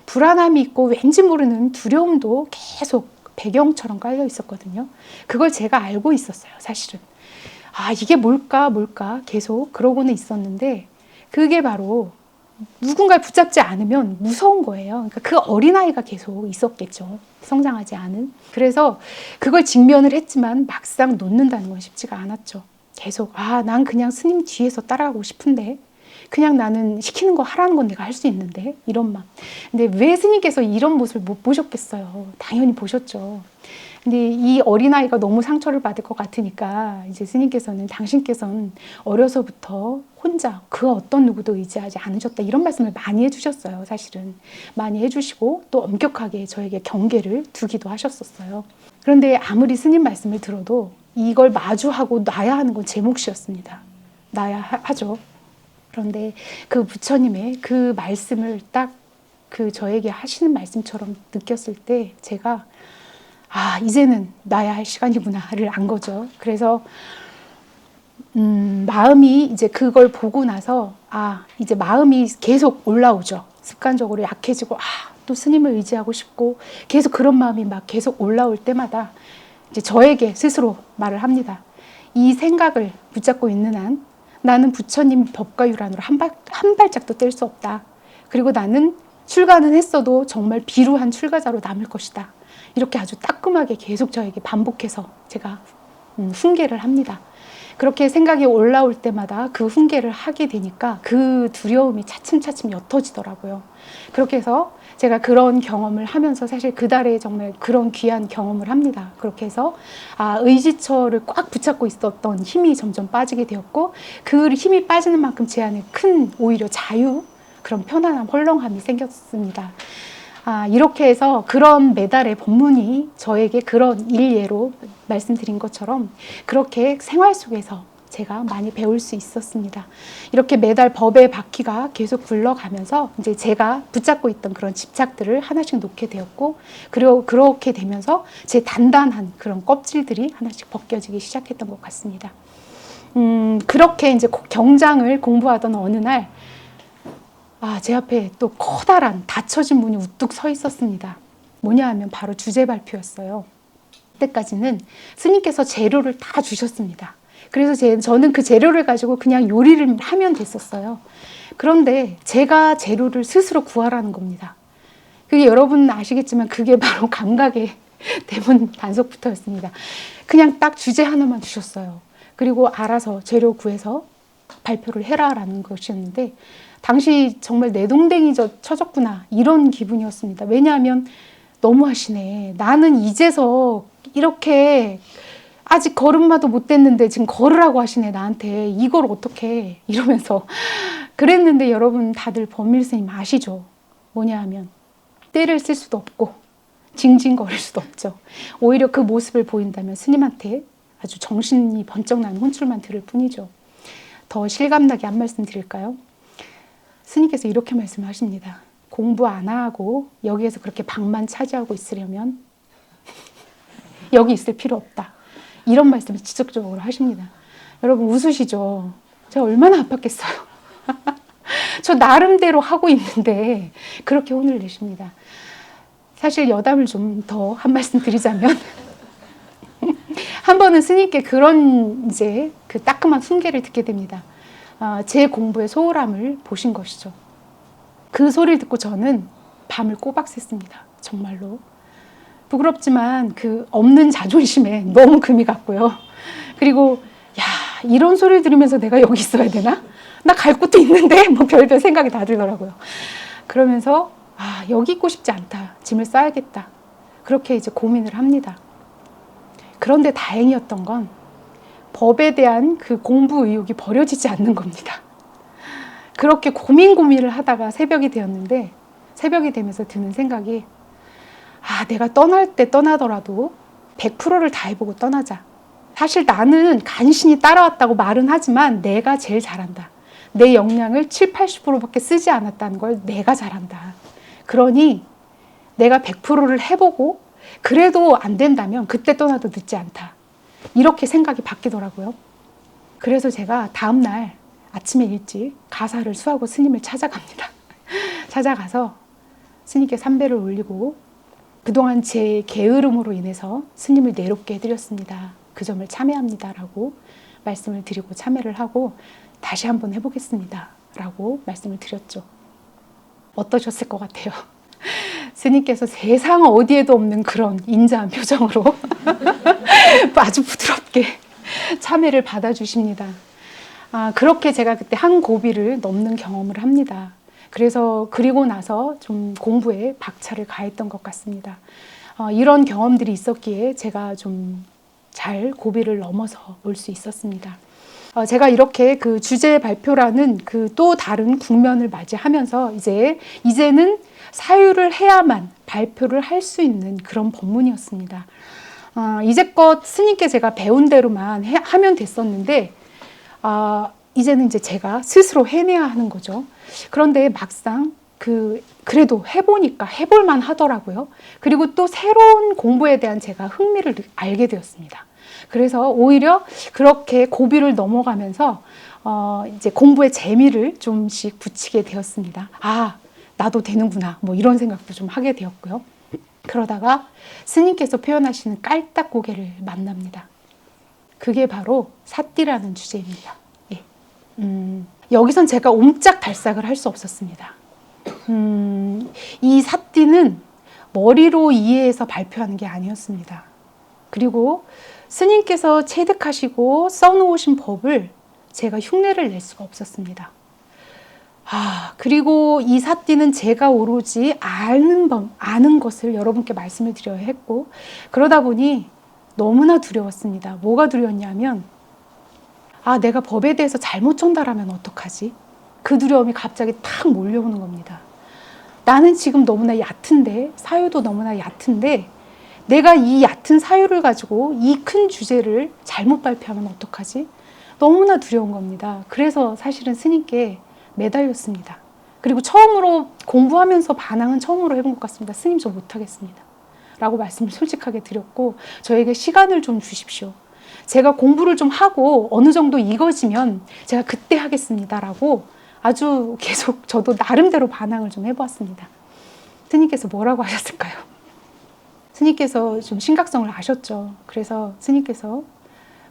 불안함이 있고 왠지 모르는 두려움도 계속 배경처럼 깔려 있었거든요. 그걸 제가 알고 있었어요, 사실은. 이게 뭘까 계속 그러고는 있었는데 그게 바로 누군가를 붙잡지 않으면 무서운 거예요. 그러니까 그 어린아이가 계속 있었겠죠. 성장하지 않은. 그래서 그걸 직면을 했지만 막상 놓는다는 건 쉽지가 않았죠. 계속 난 그냥 스님 뒤에서 따라가고 싶은데 그냥 나는 시키는 거 하라는 건 내가 할 수 있는데 이런 마음. 근데 왜 스님께서 이런 모습을 못 보셨겠어요? 당연히 보셨죠. 근데 이 어린아이가 너무 상처를 받을 것 같으니까 이제 스님께서는 당신께서는 어려서부터 혼자 그 어떤 누구도 의지하지 않으셨다 이런 말씀을 많이 해주셨어요. 사실은 많이 해주시고 또 엄격하게 저에게 경계를 두기도 하셨었어요. 그런데 아무리 스님 말씀을 들어도 이걸 마주하고 놔야 하는 건 제 몫이었습니다. 놔야 하죠. 그런데 그 부처님의 그 말씀을 딱 그 저에게 하시는 말씀처럼 느꼈을 때 제가 이제는 놔야 할 시간이구나를 안 거죠. 그래서 마음이 이제 그걸 보고 나서 이제 마음이 계속 올라오죠. 습관적으로 약해지고 또 스님을 의지하고 싶고 계속 그런 마음이 막 계속 올라올 때마다 이제 저에게 스스로 말을 합니다. 이 생각을 붙잡고 있는 한 나는 부처님 법과 율안으로 한 발짝도 뗄 수 없다. 그리고 나는 출가는 했어도 정말 비루한 출가자로 남을 것이다. 이렇게 아주 따끔하게 계속 저에게 반복해서 제가 훈계를 합니다. 그렇게 생각이 올라올 때마다 그 훈계를 하게 되니까 그 두려움이 차츰차츰 옅어지더라고요. 그렇게 해서 제가 그런 경험을 하면서 사실 그달에 정말 그런 귀한 경험을 합니다. 그렇게 해서 의지처를 꽉 붙잡고 있었던 힘이 점점 빠지게 되었고 그 힘이 빠지는 만큼 제 안에 큰 오히려 자유, 그런 편안함, 헐렁함이 생겼습니다. 이렇게 해서 그런 매달의 법문이 저에게 그런 일례로 말씀드린 것처럼 그렇게 생활 속에서 제가 많이 배울 수 있었습니다. 이렇게 매달 법의 바퀴가 계속 굴러가면서 이제 제가 붙잡고 있던 그런 집착들을 하나씩 놓게 되었고 그리고 그렇게 되면서 제 단단한 그런 껍질들이 하나씩 벗겨지기 시작했던 것 같습니다. 그렇게 이제 경장을 공부하던 어느 날 제 앞에 또 커다란 닫혀진 문이 우뚝 서 있었습니다. 뭐냐 하면 바로 주제 발표였어요. 그때까지는 스님께서 재료를 다 주셨습니다. 그래서 저는 그 재료를 가지고 그냥 요리를 하면 됐었어요. 그런데 제가 재료를 스스로 구하라는 겁니다. 그게 여러분 아시겠지만 그게 바로 감각의 대문 단속부터였습니다. 그냥 딱 주제 하나만 주셨어요. 그리고 알아서 재료 구해서 발표를 해라라는 것이었는데 당시 정말 내동댕이 쳐졌구나 이런 기분이었습니다. 왜냐하면 너무하시네. 나는 이제서 이렇게 아직 걸음마도 못 뗐는데 지금 걸으라고 하시네 나한테. 이걸 어떻게 이러면서 그랬는데 여러분 다들 법밀 스님 아시죠? 뭐냐 하면 때를 쓸 수도 없고 징징거릴 수도 없죠. 오히려 그 모습을 보인다면 스님한테 아주 정신이 번쩍 나는 혼쭐만 들을 뿐이죠. 더 실감나게 한 말씀 드릴까요? 스님께서 이렇게 말씀하십니다. 공부 안 하고 여기에서 그렇게 방만 차지하고 있으려면 여기 있을 필요 없다. 이런 말씀을 지속적으로 하십니다. 여러분 웃으시죠? 제가 얼마나 아팠겠어요. 저 나름대로 하고 있는데 그렇게 혼을 내십니다. 사실 여담을 좀 더 한 말씀 드리자면 한 번은 스님께 그런 이제 그 따끔한 훈계를 듣게 됩니다. 제 공부의 소홀함을 보신 것이죠. 그 소리를 듣고 저는 밤을 꼬박 샜습니다. 정말로. 부끄럽지만 그 없는 자존심에 너무 금이 갔고요. 그리고 이런 소리를 들으면서 내가 여기 있어야 되나? 나 갈 곳도 있는데 뭐 별별 생각이 다 들더라고요. 그러면서 여기 있고 싶지 않다. 짐을 싸야겠다. 그렇게 이제 고민을 합니다. 그런데 다행이었던 건 법에 대한 그 공부 의욕이 버려지지 않는 겁니다. 그렇게 고민을 하다가 새벽이 되었는데, 새벽이 되면서 드는 생각이, 내가 떠날 때 떠나더라도 100%를 다 해보고 떠나자. 사실 나는 간신히 따라왔다고 말은 하지만 내가 제일 잘한다. 내 역량을 7, 80%밖에 쓰지 않았다는 걸 내가 잘한다. 그러니 내가 100%를 해보고 그래도 안 된다면 그때 떠나도 늦지 않다. 이렇게 생각이 바뀌더라고요. 그래서 제가 다음날 아침에 일찍 가사를 수하고 스님을 찾아갑니다. 찾아가서 스님께 삼배를 올리고 그동안 제 게으름으로 인해서 스님을 내롭게 해드렸습니다. 그 점을 참회합니다. 라고 말씀을 드리고 참회를 하고 다시 한번 해보겠습니다. 라고 말씀을 드렸죠. 어떠셨을 것 같아요? 스님께서 세상 어디에도 없는 그런 인자한 표정으로 아주 부드럽게 참회를 받아주십니다. 그렇게 제가 그때 한 고비를 넘는 경험을 합니다. 그래서 그리고 나서 좀 공부에 박차를 가했던 것 같습니다. 이런 경험들이 있었기에 제가 좀 잘 고비를 넘어서 올 수 있었습니다. 제가 이렇게 그 주제 발표라는 그 또 다른 국면을 맞이하면서 이제는 사유를 해야만 발표를 할 수 있는 그런 법문이었습니다. 이제껏 스님께 제가 배운 대로만 하면 됐었는데, 이제는 이제 제가 스스로 해내야 하는 거죠. 그런데 막상 그래도 해보니까 해볼만 하더라고요. 그리고 또 새로운 공부에 대한 제가 흥미를 알게 되었습니다. 그래서 오히려 그렇게 고비를 넘어가면서 이제 공부의 재미를 좀씩 붙이게 되었습니다. 나도 되는구나. 뭐 이런 생각도 좀 하게 되었고요. 그러다가 스님께서 표현하시는 깔딱고개를 만납니다. 그게 바로 사띠라는 주제입니다. 예. 여기선 제가 옴짝달싹을 할 수 없었습니다. 이 사띠는 머리로 이해해서 발표하는 게 아니었습니다. 그리고 스님께서 체득하시고 써놓으신 법을 제가 흉내를 낼 수가 없었습니다. 그리고 이 사띠는 제가 오로지 아는 것을 여러분께 말씀을 드려야 했고, 그러다 보니 너무나 두려웠습니다. 뭐가 두려웠냐면, 내가 법에 대해서 잘못 전달하면 어떡하지? 그 두려움이 갑자기 탁 몰려오는 겁니다. 나는 지금 너무나 얕은데, 사유도 너무나 얕은데, 내가 이 얕은 사유를 가지고 이 큰 주제를 잘못 발표하면 어떡하지? 너무나 두려운 겁니다. 그래서 사실은 스님께 매달렸습니다. 그리고 처음으로 공부하면서 반항은 처음으로 해본 것 같습니다. 스님, 저 못하겠습니다. 라고 말씀을 솔직하게 드렸고, 저에게 시간을 좀 주십시오. 제가 공부를 좀 하고 어느 정도 익어지면 제가 그때 하겠습니다. 라고 아주 계속 저도 나름대로 반항을 좀 해보았습니다. 스님께서 뭐라고 하셨을까요? 스님께서 좀 심각성을 아셨죠. 그래서 스님께서,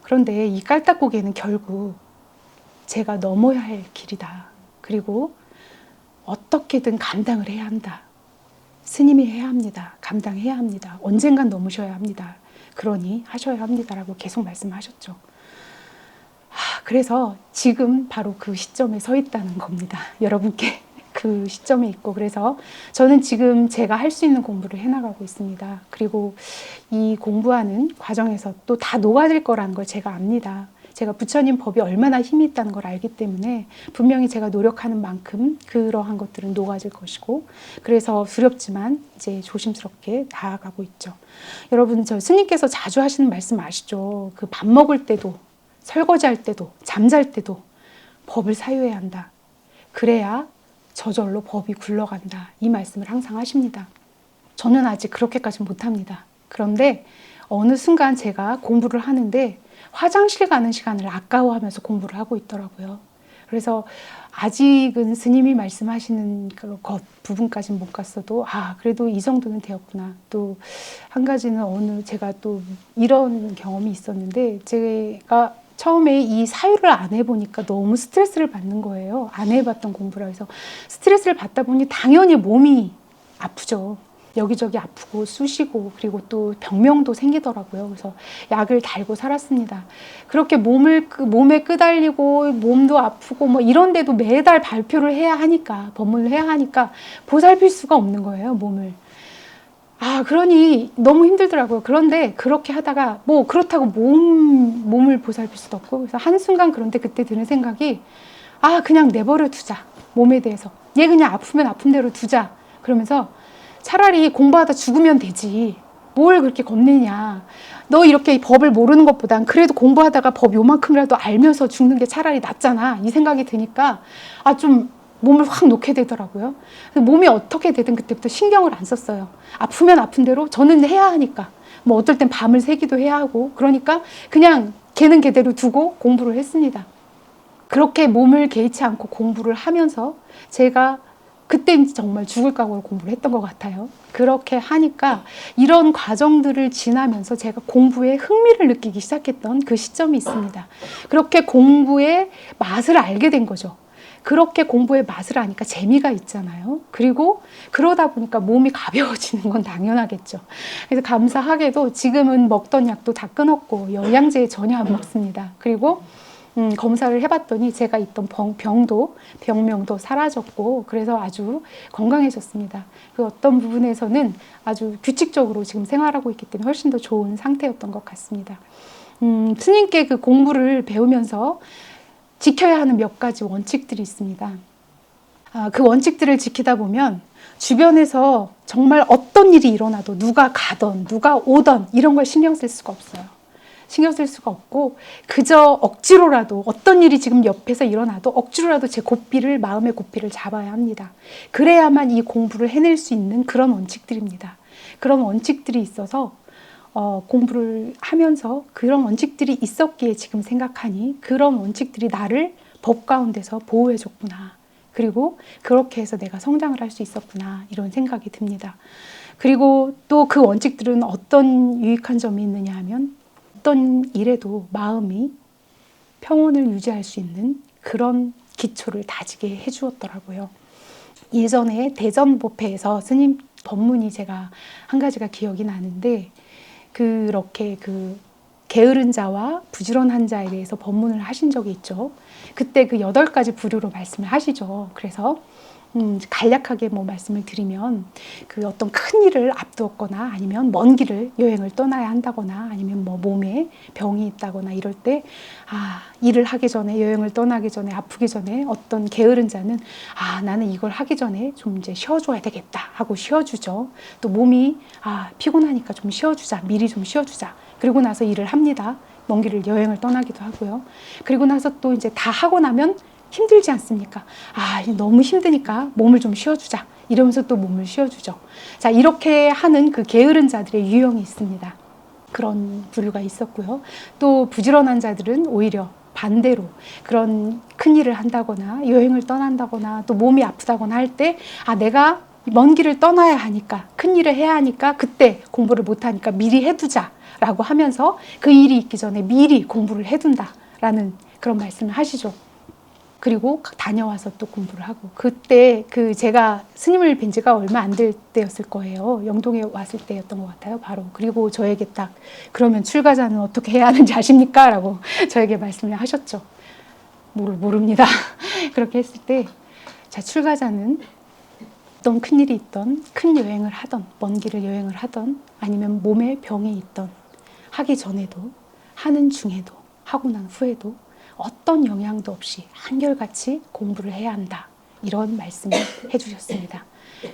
그런데 이 깔딱고개는 결국 제가 넘어야 할 길이다. 그리고 어떻게든 감당을 해야 한다. 스님이 해야 합니다. 감당해야 합니다. 언젠간 넘으셔야 합니다. 그러니 하셔야 합니다라고 계속 말씀하셨죠. 그래서 지금 바로 그 시점에 서 있다는 겁니다. 여러분께 그 시점에 있고, 그래서 저는 지금 제가 할 수 있는 공부를 해나가고 있습니다. 그리고 이 공부하는 과정에서 또 다 녹아질 거라는 걸 제가 압니다. 제가 부처님 법이 얼마나 힘이 있다는 걸 알기 때문에 분명히 제가 노력하는 만큼 그러한 것들은 녹아질 것이고, 그래서 두렵지만 이제 조심스럽게 나아가고 있죠. 여러분, 저 스님께서 자주 하시는 말씀 아시죠? 그 밥 먹을 때도, 설거지할 때도, 잠잘 때도 법을 사유해야 한다. 그래야 저절로 법이 굴러간다. 이 말씀을 항상 하십니다. 저는 아직 그렇게까지는 못합니다. 그런데 어느 순간 제가 공부를 하는데 화장실 가는 시간을 아까워하면서 공부를 하고 있더라고요. 그래서 아직은 스님이 말씀하시는 그 부분까지는 못 갔어도 그래도 이 정도는 되었구나. 또 한 가지는 제가 또 이런 경험이 있었는데, 제가 처음에 이 사유를 안 해보니까 너무 스트레스를 받는 거예요. 안 해봤던 공부라 해서 스트레스를 받다 보니 당연히 몸이 아프죠. 여기저기 아프고 쑤시고 그리고 또 병명도 생기더라고요. 그래서 약을 달고 살았습니다. 그렇게 몸에 끄달리고 몸도 아프고 뭐 이런데도 매달 발표를 해야 하니까, 법문을 해야 하니까 보살필 수가 없는 거예요, 몸을. 그러니 너무 힘들더라고요. 그런데 그렇게 하다가 뭐 그렇다고 몸을 보살필 수도 없고, 그래서 한순간 그런데 그때 드는 생각이 그냥 내버려 두자. 몸에 대해서. 얘 그냥 아프면 아픈 대로 두자. 그러면서 차라리 공부하다 죽으면 되지. 뭘 그렇게 겁내냐. 너 이렇게 법을 모르는 것보단 그래도 공부하다가 법 요만큼이라도 알면서 죽는 게 차라리 낫잖아. 이 생각이 드니까 좀 몸을 확 놓게 되더라고요. 몸이 어떻게 되든 그때부터 신경을 안 썼어요. 아프면 아픈 대로 저는 해야 하니까. 뭐 어떨 땐 밤을 새기도 해야 하고. 그러니까 그냥 걔는 걔대로 두고 공부를 했습니다. 그렇게 몸을 개의치 않고 공부를 하면서 제가 그때 정말 죽을 각오로 공부를 했던 것 같아요. 그렇게 하니까 이런 과정들을 지나면서 제가 공부에 흥미를 느끼기 시작했던 그 시점이 있습니다. 그렇게 공부의 맛을 알게 된 거죠. 그렇게 공부의 맛을 아니까 재미가 있잖아요. 그리고 그러다 보니까 몸이 가벼워지는 건 당연하겠죠. 그래서 감사하게도 지금은 먹던 약도 다 끊었고 영양제 전혀 안 먹습니다. 그리고 검사를 해봤더니 제가 있던 병명도 사라졌고 그래서 아주 건강해졌습니다. 그 어떤 부분에서는 아주 규칙적으로 지금 생활하고 있기 때문에 훨씬 더 좋은 상태였던 것 같습니다. 스님께 그 공부를 배우면서 지켜야 하는 몇 가지 원칙들이 있습니다. 그 원칙들을 지키다 보면 주변에서 정말 어떤 일이 일어나도 누가 가던 누가 오던 이런 걸 신경 쓸 수가 없어요. 신경 쓸 수가 없고 그저 억지로라도 어떤 일이 지금 옆에서 일어나도 억지로라도 제 마음의 고삐를 잡아야 합니다. 그래야만 이 공부를 해낼 수 있는 그런 원칙들입니다. 그런 원칙들이 있어서 공부를 하면서 그런 원칙들이 있었기에 지금 생각하니 그런 원칙들이 나를 법 가운데서 보호해줬구나. 그리고 그렇게 해서 내가 성장을 할 수 있었구나. 이런 생각이 듭니다. 그리고 또 그 원칙들은 어떤 유익한 점이 있느냐 하면 어떤 일에도 마음이 평온을 유지할 수 있는 그런 기초를 다지게 해주었더라고요. 예전에 대전법회에서 스님 법문이 제가 한 가지가 기억이 나는데 그렇게 게으른 자와 부지런한 자에 대해서 법문을 하신 적이 있죠. 그때 그 8가지 부류로 말씀을 하시죠. 그래서 간략하게 말씀을 드리면 그 어떤 큰 일을 앞두었거나 아니면 먼 길을 여행을 떠나야 한다거나 아니면 몸에 병이 있다거나 이럴 때 일을 하기 전에 여행을 떠나기 전에 아프기 전에 어떤 게으른 자는 나는 이걸 하기 전에 좀 이제 쉬어줘야 되겠다 하고 쉬어주죠. 또 몸이 피곤하니까 좀 쉬어주자, 미리 좀 쉬어주자. 그리고 나서 일을 합니다. 먼 길을 여행을 떠나기도 하고요. 그리고 나서 또 이제 다 하고 나면 힘들지 않습니까? 너무 힘드니까 몸을 좀 쉬어주자. 이러면서 또 몸을 쉬어주죠. 자, 이렇게 하는 그 게으른 자들의 유형이 있습니다. 그런 부류가 있었고요. 또 부지런한 자들은 오히려 반대로 그런 큰 일을 한다거나 여행을 떠난다거나 또 몸이 아프다거나 할 때 내가 먼 길을 떠나야 하니까 큰 일을 해야 하니까 그때 공부를 못하니까 미리 해두자 라고 하면서 그 일이 있기 전에 미리 공부를 해둔다라는 그런 말씀을 하시죠. 그리고 다녀와서 또 공부를 하고 그때 제가 스님을 뵌 지가 얼마 안 될 때였을 거예요. 영동에 왔을 때였던 것 같아요. 바로. 그리고 저에게 딱 그러면 출가자는 어떻게 해야 하는지 아십니까? 라고 저에게 말씀을 하셨죠. 모릅니다. 그렇게 했을 때 출가자는 어떤 큰일이 있던 큰 여행을 하던 먼 길을 여행을 하던 아니면 몸에 병이 있던 하기 전에도 하는 중에도 하고 난 후에도 어떤 영향도 없이 한결같이 공부를 해야 한다. 이런 말씀을 해주셨습니다.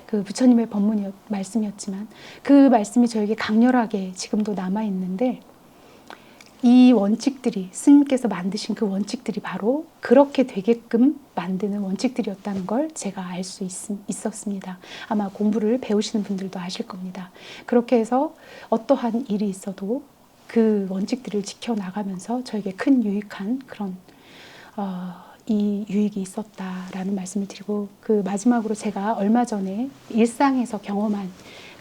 그 부처님의 말씀이었지만 그 말씀이 저에게 강렬하게 지금도 남아있는데 이 원칙들이 스님께서 만드신 그 원칙들이 바로 그렇게 되게끔 만드는 원칙들이었다는 걸 제가 알 수 있었습니다. 아마 공부를 배우시는 분들도 아실 겁니다. 그렇게 해서 어떠한 일이 있어도 그 원칙들을 지켜나가면서 저에게 큰 유익한 그런 이 유익이 있었다라는 말씀을 드리고 그 마지막으로 제가 얼마 전에 일상에서 경험한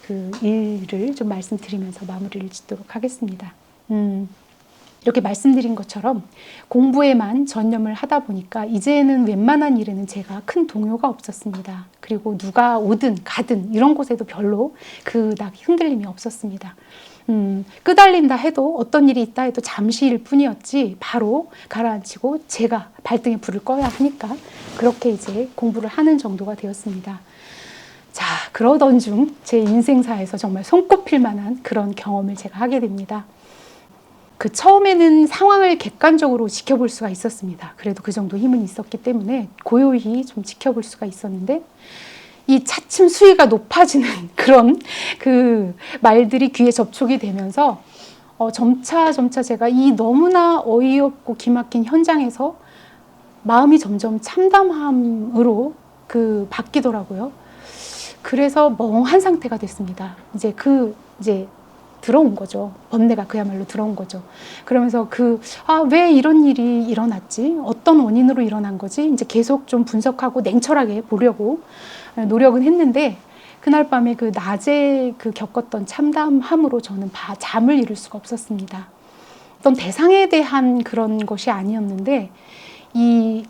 그 일을 좀 말씀드리면서 마무리를 짓도록 하겠습니다. 이렇게 말씀드린 것처럼 공부에만 전념을 하다 보니까 이제는 웬만한 일에는 제가 큰 동요가 없었습니다. 그리고 누가 오든 가든 이런 곳에도 별로 그닥 흔들림이 없었습니다. 끄달린다 해도 어떤 일이 있다 해도 잠시일 뿐이었지 바로 가라앉히고 제가 발등에 불을 꺼야 하니까 그렇게 이제 공부를 하는 정도가 되었습니다. 자, 그러던 중 제 인생사에서 정말 손꼽힐 만한 그런 경험을 제가 하게 됩니다. 그 처음에는 상황을 객관적으로 지켜볼 수가 있었습니다. 그래도 그 정도 힘은 있었기 때문에 고요히 좀 지켜볼 수가 있었는데 이 차츰 수위가 높아지는 그런 그 말들이 귀에 접촉이 되면서 점차 제가 이 너무나 어이없고 기막힌 현장에서 마음이 점점 참담함으로 바뀌더라고요. 그래서 멍한 상태가 됐습니다. 이제 들어온 거죠. 번뇌가 그야말로 들어온 거죠. 그러면서 왜 이런 일이 일어났지? 어떤 원인으로 일어난 거지? 이제 계속 좀 분석하고 냉철하게 보려고 노력은 했는데 그날 밤에 낮에 겪었던 참담함으로 저는 잠을 이룰 수가 없었습니다. 어떤 대상에 대한 그런 것이 아니었는데 이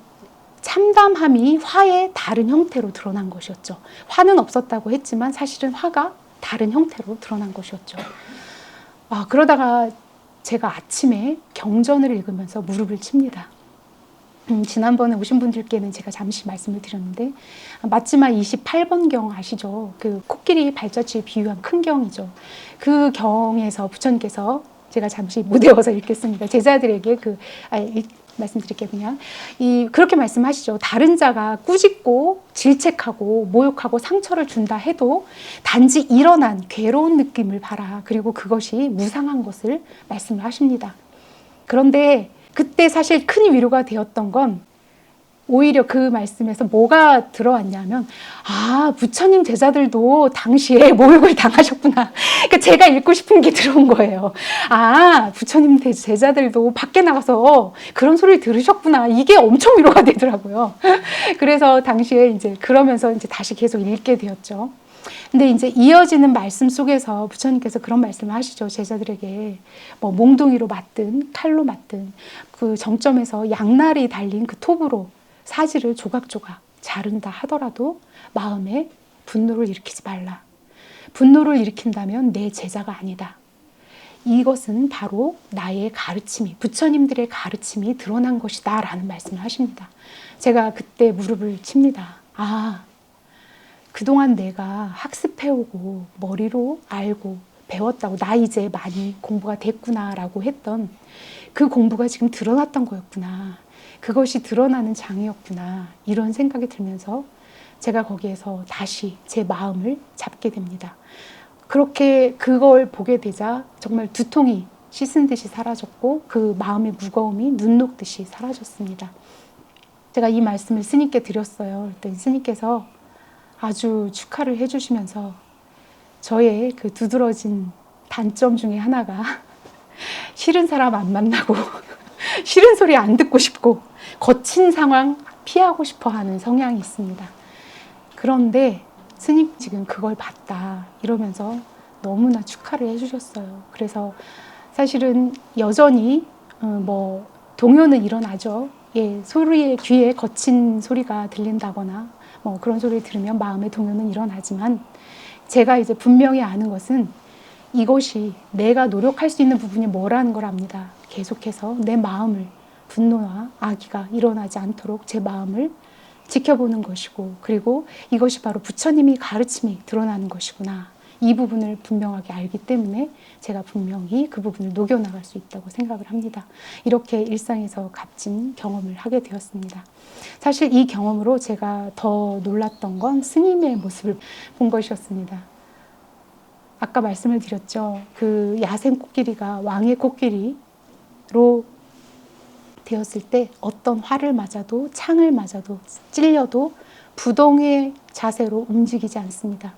참담함이 화의 다른 형태로 드러난 것이었죠. 화는 없었다고 했지만 사실은 화가 다른 형태로 드러난 것이었죠. 그러다가 제가 아침에 경전을 읽으면서 무릎을 칩니다. 지난번에 오신 분들께는 제가 잠시 말씀을 드렸는데 맞지마 28번 경 아시죠? 코끼리 발자취에 비유한 큰 경이죠. 그 경에서 부처님께서 제가 잠시 못 외워서 읽겠습니다. 제자들에게 말씀드릴게요. 그냥 그렇게 말씀하시죠. 다른 자가 꾸짖고 질책하고 모욕하고 상처를 준다 해도 단지 일어난 괴로운 느낌을 봐라. 그리고 그것이 무상한 것을 말씀을 하십니다. 그런데 그때 사실 큰 위로가 되었던 건 오히려 그 말씀에서 뭐가 들어왔냐면 부처님 제자들도 당시에 모욕을 당하셨구나. 그러니까 제가 읽고 싶은 게 들어온 거예요. 부처님 제자들도 밖에 나가서 그런 소리를 들으셨구나. 이게 엄청 위로가 되더라고요. 그래서 당시에 이제 그러면서 이제 다시 계속 읽게 되었죠. 근데 이제 이어지는 말씀 속에서 부처님께서 그런 말씀을 하시죠. 제자들에게 몽둥이로 맞든 칼로 맞든 그 정점에서 양날이 달린 그 톱으로 사지를 조각조각 자른다 하더라도 마음에 분노를 일으키지 말라. 분노를 일으킨다면 내 제자가 아니다. 이것은 바로 나의 가르침이, 부처님들의 가르침이 드러난 것이다 라는 말씀을 하십니다. 제가 그때 무릎을 칩니다. 그동안 내가 학습해오고 머리로 알고 배웠다고 나 이제 많이 공부가 됐구나라고 했던 그 공부가 지금 드러났던 거였구나. 그것이 드러나는 장이었구나. 이런 생각이 들면서 제가 거기에서 다시 제 마음을 잡게 됩니다. 그렇게 그걸 보게 되자 정말 두통이 씻은 듯이 사라졌고 그 마음의 무거움이 눈 녹듯이 사라졌습니다. 제가 이 말씀을 스님께 드렸어요. 그랬더니 스님께서 아주 축하를 해주시면서 저의 그 두드러진 단점 중에 하나가 싫은 사람 안 만나고 싫은 소리 안 듣고 싶고 거친 상황 피하고 싶어 하는 성향이 있습니다. 그런데 스님 지금 그걸 봤다 이러면서 너무나 축하를 해주셨어요. 그래서 사실은 여전히 동요는 일어나죠. 소리에 귀에 거친 소리가 들린다거나 그런 소리를 들으면 마음의 동요는 일어나지만 제가 이제 분명히 아는 것은 이것이 내가 노력할 수 있는 부분이 뭐라는 걸 압니다. 계속해서 내 마음을 분노와 악의가 일어나지 않도록 제 마음을 지켜보는 것이고 그리고 이것이 바로 부처님이 가르침이 드러나는 것이구나. 이 부분을 분명하게 알기 때문에 제가 분명히 그 부분을 녹여나갈 수 있다고 생각을 합니다. 이렇게 일상에서 값진 경험을 하게 되었습니다. 사실 이 경험으로 제가 더 놀랐던 건 스님의 모습을 본 것이었습니다. 아까 말씀을 드렸죠. 그 야생 코끼리가 왕의 코끼리로 되었을 때 어떤 활을 맞아도 창을 맞아도 찔려도 부동의 자세로 움직이지 않습니다.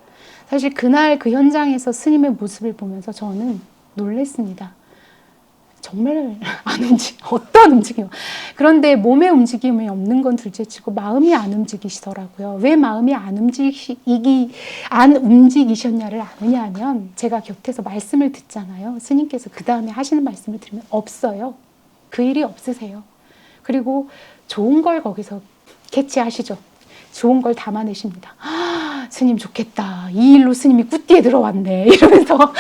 사실 그날 그 현장에서 스님의 모습을 보면서 저는 놀랐습니다. 정말 어떤 움직임. 그런데 몸의 움직임이 없는 건 둘째치고 마음이 안 움직이시더라고요. 왜 마음이 안 움직이셨냐를 아느냐 하면 제가 곁에서 말씀을 듣잖아요. 스님께서 그 다음에 하시는 말씀을 들으면 없어요. 그 일이 없으세요. 그리고 좋은 걸 거기서 캐치하시죠. 좋은 걸 담아내십니다. 아, 스님 좋겠다. 이 일로 스님이 꾸띠에 들어왔네. 이러면서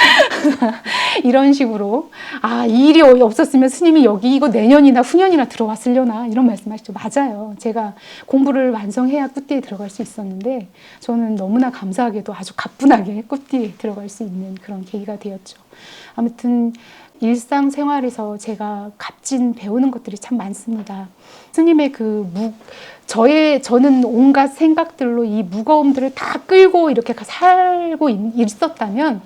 이런 식으로 이 일이 없었으면 스님이 여기 이거 내년이나 후년이나 들어왔으려나 이런 말씀하시죠. 맞아요. 제가 공부를 완성해야 꾸띠에 들어갈 수 있었는데 저는 너무나 감사하게도 아주 가뿐하게 꾸띠에 들어갈 수 있는 그런 계기가 되었죠. 아무튼 일상생활에서 제가 값진 배우는 것들이 참 많습니다. 스님의 저는 온갖 생각들로 이 무거움들을 다 끌고 이렇게 살고 있었다면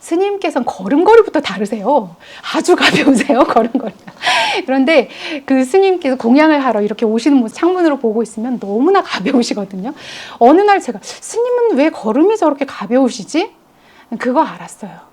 스님께서는 걸음걸이부터 다르세요. 아주 가벼우세요, 걸음걸이가. 그런데 그 스님께서 공양을 하러 이렇게 오시는 모습 창문으로 보고 있으면 너무나 가벼우시거든요. 어느 날 제가 스님은 왜 걸음이 저렇게 가벼우시지? 그거 알았어요.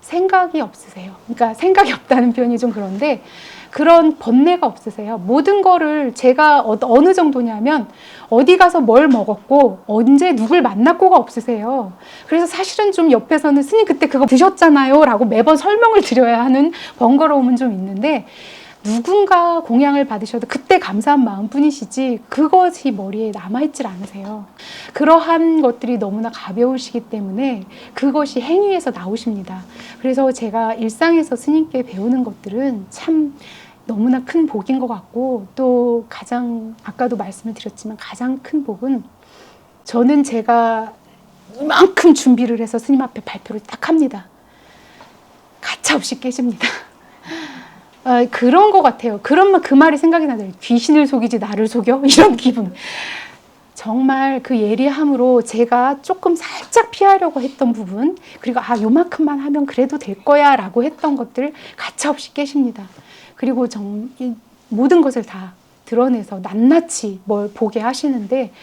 생각이 없으세요. 그러니까 생각이 없다는 표현이 좀 그런데 그런 번뇌가 없으세요. 모든 거를 제가 어느 정도냐면 어디 가서 뭘 먹었고 언제 누굴 만났고가 없으세요. 그래서 사실은 좀 옆에서는 스님 그때 그거 드셨잖아요 라고 매번 설명을 드려야 하는 번거로움은 좀 있는데 누군가 공양을 받으셔도 그때 감사한 마음뿐이시지 그것이 머리에 남아있질 않으세요. 그러한 것들이 너무나 가벼우시기 때문에 그것이 행위에서 나오십니다. 그래서 제가 일상에서 스님께 배우는 것들은 참 너무나 큰 복인 것 같고 또 가장 아까도 말씀을 드렸지만 가장 큰 복은 저는 제가 이만큼 준비를 해서 스님 앞에 발표를 딱 합니다. 가차없이 깨집니다. 그런 것 같아요. 그러면 그 말이 생각이 나더라고요. 귀신을 속이지 나를 속여? 이런 기분. 정말 그 예리함으로 제가 조금 살짝 피하려고 했던 부분 그리고 요만큼만 하면 그래도 될 거야 라고 했던 것들 가차없이 깨십니다. 그리고 모든 것을 다 드러내서 낱낱이 뭘 보게 하시는데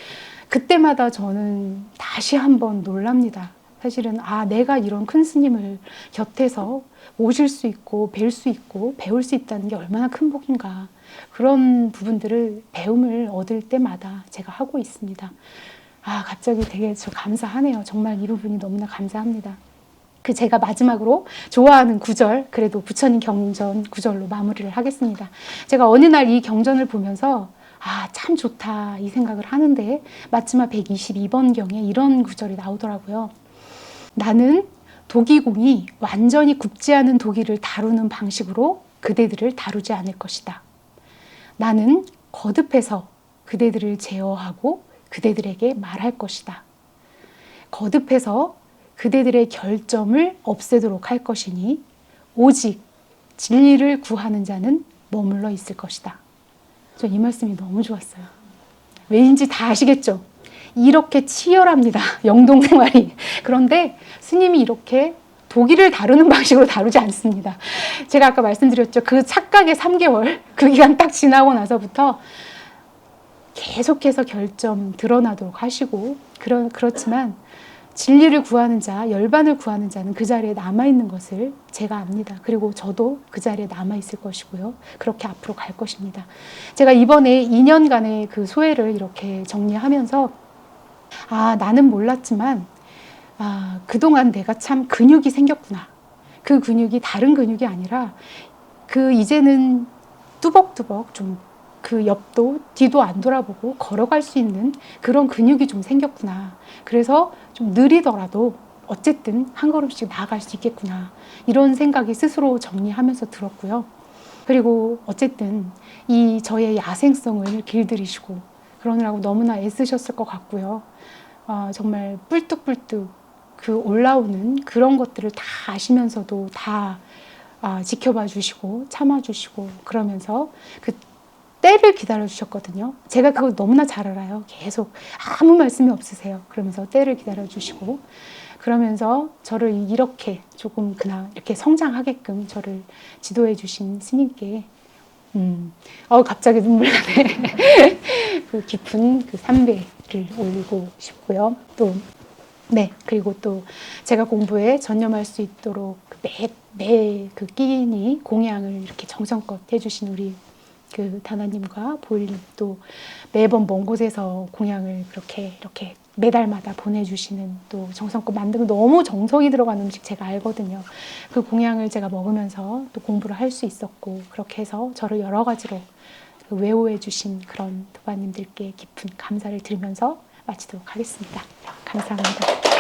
그때마다 저는 다시 한번 놀랍니다. 사실은 내가 이런 큰 스님을 곁에서 모실 수 있고 뵐 수 있고 배울 수 있다는 게 얼마나 큰 복인가. 그런 부분들을 배움을 얻을 때마다 제가 하고 있습니다. 갑자기 되게 감사하네요. 정말 이 부분이 너무나 감사합니다. 제가 마지막으로 좋아하는 구절, 그래도 부처님 경전 구절로 마무리를 하겠습니다. 제가 어느 날 이 경전을 보면서 참 좋다 이 생각을 하는데 마지막 122번 경에 이런 구절이 나오더라고요. 나는 도기공이 완전히 굽지 않은 도기를 다루는 방식으로 그대들을 다루지 않을 것이다. 나는 거듭해서 그대들을 제어하고 그대들에게 말할 것이다. 거듭해서 그대들의 결점을 없애도록 할 것이니 오직 진리를 구하는 자는 머물러 있을 것이다. 저 이 말씀이 너무 좋았어요. 왜인지 다 아시겠죠? 이렇게 치열합니다. 영동생활이. 그런데 스님이 이렇게 도기를 다루는 방식으로 다루지 않습니다. 제가 아까 말씀드렸죠. 그 착각의 3개월 그 기간 딱 지나고 나서부터 계속해서 결점 드러나도록 하시고 그렇지만 진리를 구하는 자, 열반을 구하는 자는 그 자리에 남아있는 것을 제가 압니다. 그리고 저도 그 자리에 남아있을 것이고요. 그렇게 앞으로 갈 것입니다. 제가 이번에 2년간의 그 소회를 이렇게 정리하면서 나는 몰랐지만 그동안 내가 참 근육이 생겼구나. 그 근육이 다른 근육이 아니라 이제는 뚜벅뚜벅 좀 그 옆도 뒤도 안 돌아보고 걸어갈 수 있는 그런 근육이 좀 생겼구나. 그래서 좀 느리더라도 어쨌든 한 걸음씩 나아갈 수 있겠구나. 이런 생각이 스스로 정리하면서 들었고요. 그리고 어쨌든 이 저의 야생성을 길들이시고 그러느라고 너무나 애쓰셨을 것 같고요. 정말 뿔뚝뿔뚝 그 올라오는 그런 것들을 다 아시면서도 다 지켜봐 주시고 참아 주시고 그러면서 그 때를 기다려 주셨거든요. 제가 그걸 너무나 잘 알아요. 계속 아무 말씀이 없으세요. 그러면서 때를 기다려 주시고 그러면서 저를 이렇게 조금 그냥 이렇게 성장하게끔 저를 지도해 주신 스님께 갑자기 눈물 나네. 그 깊은 그 삼배를 올리고 싶고요. 또 그리고 또 제가 공부에 전념할 수 있도록 매 그 끼니 공양을 이렇게 정성껏 해주신 우리 그 다나님과 보일님 또 매번 먼 곳에서 공양을 이렇게 매달마다 보내주시는 또 정성껏 만들고 너무 정성이 들어간 음식 제가 알거든요. 그 공양을 제가 먹으면서 또 공부를 할 수 있었고 그렇게 해서 저를 여러 가지로 외호해 주신 그런 도반님들께 깊은 감사를 드리면서 마치도록 하겠습니다. 감사합니다.